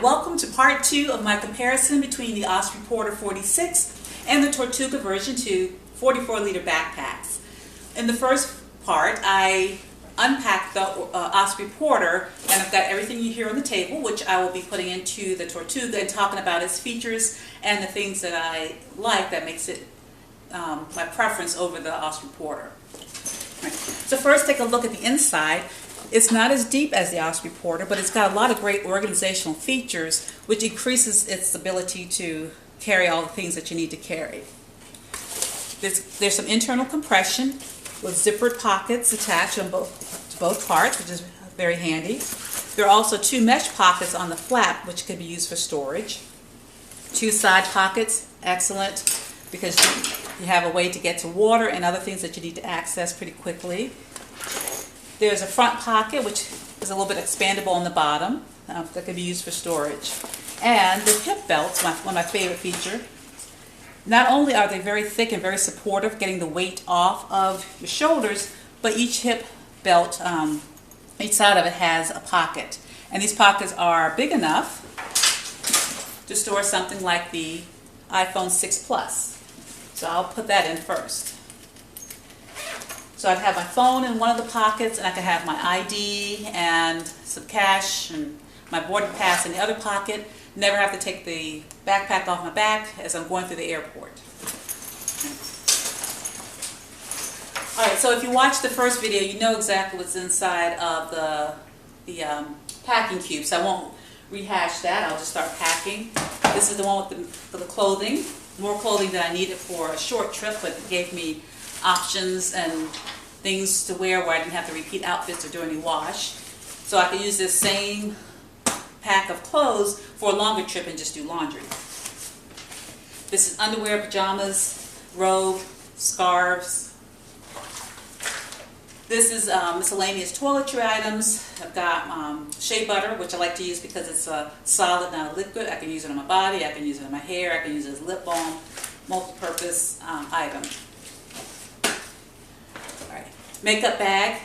welcome to part 2 of my comparison between the Osprey Porter 46 and the Tortuga version 2 44-liter backpacks. In the first part, I unpacked the Osprey Porter, and I've got everything you hear on the table, which I will be putting into the Tortuga and talking about its features and the things that I like that makes it my preference over the Osprey Porter. Right. So first, take a look at the inside. It's not as deep as the Osprey Porter, but it's got a lot of great organizational features, which increases its ability to carry all the things that you need to carry. There's some internal compression with zippered pockets attached to both parts, which is very handy. There are also 2 mesh pockets on the flap, which can be used for storage. 2 side pockets, excellent, because you have a way to get to water and other things that you need to access pretty quickly. There's a front pocket, which is a little bit expandable on the bottom, that can be used for storage. And the hip belts, one of my favorite features. Not only are they very thick and very supportive, getting the weight off of your shoulders, but each hip belt, each side of it has a pocket. And these pockets are big enough to store something like the iPhone 6 Plus. So I'll put that in first. So I'd have my phone in one of the pockets, and I could have my ID and some cash and my boarding pass in the other pocket. Never have to take the backpack off my back as I'm going through the airport. Alright, so if you watched the first video, you know exactly what's inside of the packing cube, so I won't rehash that. I'll just start packing. This is the one with the clothing. More clothing than I needed for a short trip, but it gave me options and things to wear where I didn't have to repeat outfits or do any wash. So I could use this same pack of clothes for a longer trip and just do laundry. This is underwear, pajamas, robe, scarves. This is miscellaneous toiletry items. I've got shea butter, which I like to use because it's a solid, not a liquid. I can use it on my body, I can use it on my hair, I can use it as lip balm, multi-purpose item. Alright, makeup bag.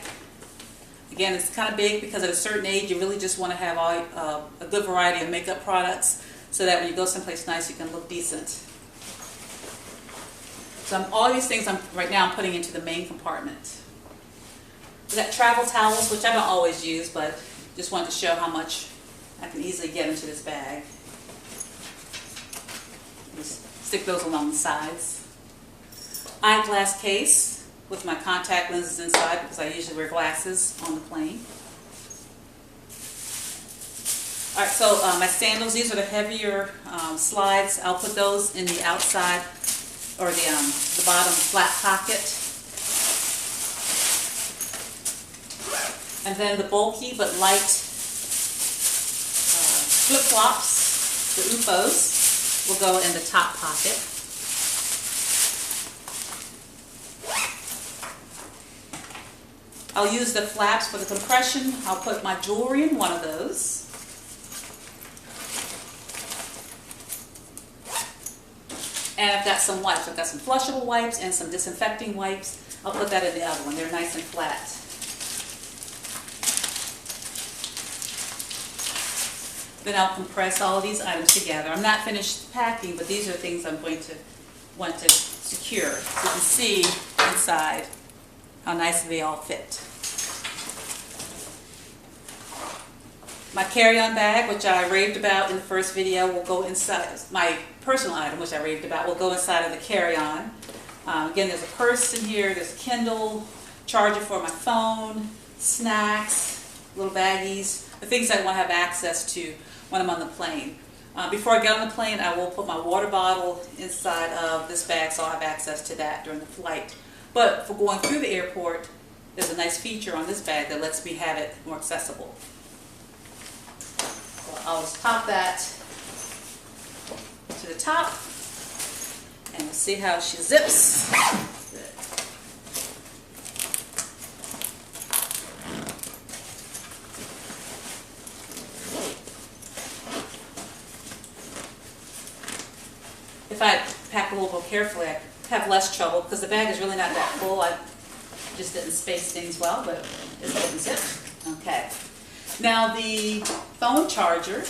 Again, it's kind of big because at a certain age you really just want to have a good variety of makeup products so that when you go someplace nice you can look decent. So all these things right now I'm putting into the main compartment. We've got travel towels, which I don't always use, but just wanted to show how much I can easily get into this bag. Just stick those along the sides. Eyeglass case with my contact lenses inside because I usually wear glasses on the plane. Alright, so my sandals, these are the heavier slides. I'll put those in the outside or the bottom flat pocket. And then the bulky but light flip-flops, the UFOs, will go in the top pocket. I'll use the flaps for the compression. I'll put my jewelry in one of those. And I've got some wipes. I've got some flushable wipes and some disinfecting wipes. I'll put that in the other one. They're nice and flat. Then I'll compress all of these items together. I'm not finished packing, but these are things I'm going to want to secure. So you can see inside how nicely they all fit. My carry-on bag, which I raved about in the first video, will go inside. My personal item, which I raved about, will go inside of the carry-on. Again, there's a purse in here, there's a Kindle, charger for my phone, snacks, little baggies, the things I want to have access to when I'm on the plane. Before I get on the plane, I will put my water bottle inside of this bag so I'll have access to that during the flight. But for going through the airport, there's a nice feature on this bag that lets me have it more accessible. So I'll just pop that to the top, and we'll see how she zips. If I pack a little more carefully, I have less trouble because the bag is really not that full. I just didn't space things well, but it's getting zipped. Okay. Now the phone charger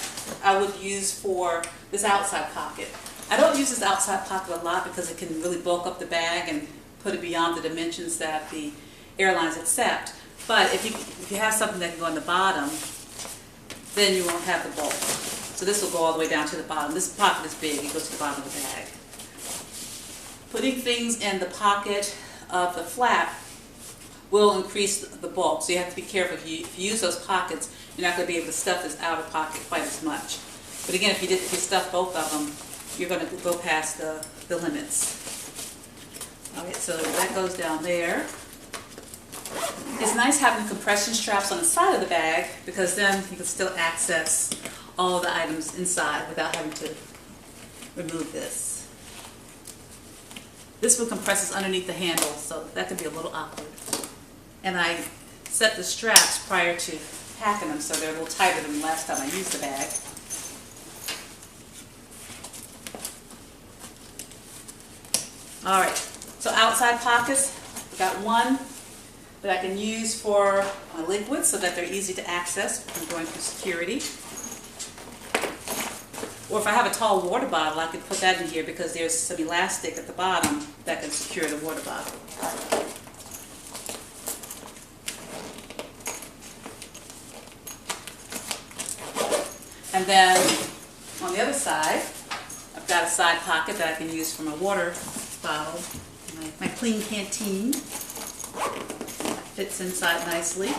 I would use for this outside pocket. I don't use this outside pocket a lot because it can really bulk up the bag and put it beyond the dimensions that the airlines accept. But if you have something that can go on the bottom, then you won't have the bulk. So this will go all the way down to the bottom. This pocket is big, it goes to the bottom of the bag. Putting things in the pocket of the flap will increase the bulk, so you have to be careful. If you use those pockets, you're not going to be able to stuff this outer pocket quite as much. But again, if you stuff both of them, you're going to go past the limits. Alright, so that goes down there. It's nice having compression straps on the side of the bag because then you can still access all the items inside without having to remove this. This one compresses underneath the handle, so that can be a little awkward. And I set the straps prior to packing them so they're a little tighter than the last time I used the bag. Alright, so outside pockets, I've got one that I can use for my liquids so that they're easy to access when going through security. Or if I have a tall water bottle, I could put that in here because there's some elastic at the bottom that can secure the water bottle. And then on the other side, I've got a side pocket that I can use for my water bottle, my clean canteen. Fits inside nicely.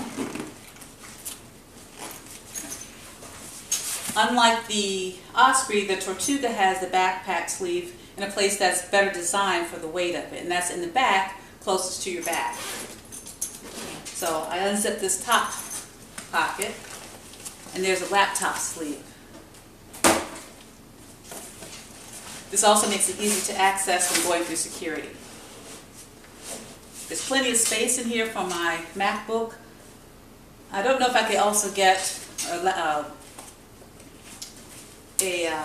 Unlike the Osprey, the Tortuga has the backpack sleeve in a place that's better designed for the weight of it, and that's in the back closest to your back. So I unzip this top pocket, and there's a laptop sleeve. This also makes it easy to access when going through security. There's plenty of space in here for my MacBook. I don't know if I could also get a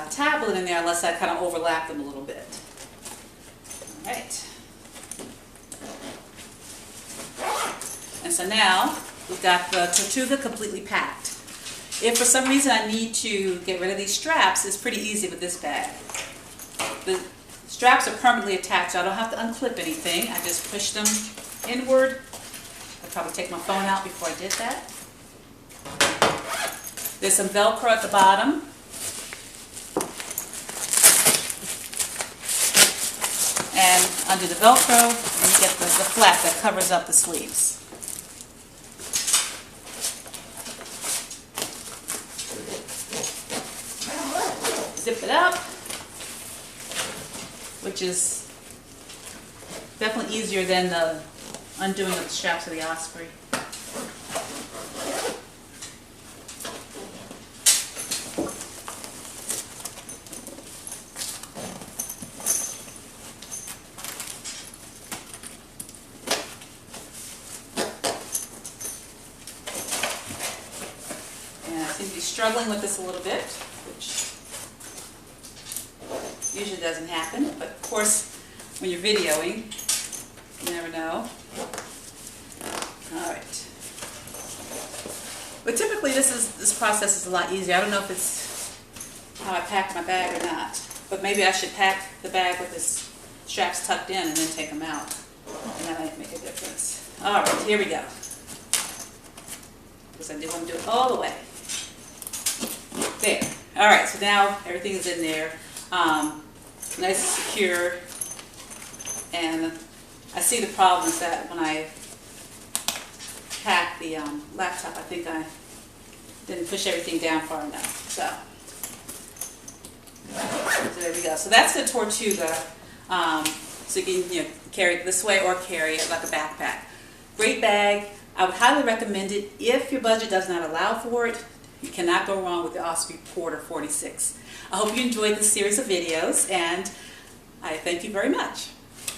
tablet in there unless I kind of overlap them a little bit. All right. And so now we've got the Tortuga completely packed. If for some reason I need to get rid of these straps, it's pretty easy with this bag. The straps are permanently attached, so I don't have to unclip anything. I just push them inward. I'd probably take my phone out before I did that. There's some Velcro at the bottom. And under the Velcro, you get the flap that covers up the sleeves. Zip it up, which is definitely easier than the undoing of the straps of the Osprey. And I seem to be struggling with this a little bit, which usually doesn't happen, but of course when you're videoing, you never know. Alright. But typically this process is a lot easier. I don't know if it's how I pack my bag or not, but maybe I should pack the bag with the straps tucked in and then take them out, and that might make a difference. Alright, here we go. Because I do want to do it all the way. There. Alright, so now everything is in there. Nice and secure, and I see the problem is that when I pack the laptop, I think I didn't push everything down far enough. So there we go. So that's the Tortuga. So you can carry it this way or carry it like a backpack. Great bag. I would highly recommend it if your budget does not allow for it. You cannot go wrong with the Osprey Porter 46. I hope you enjoyed this series of videos, and I thank you very much.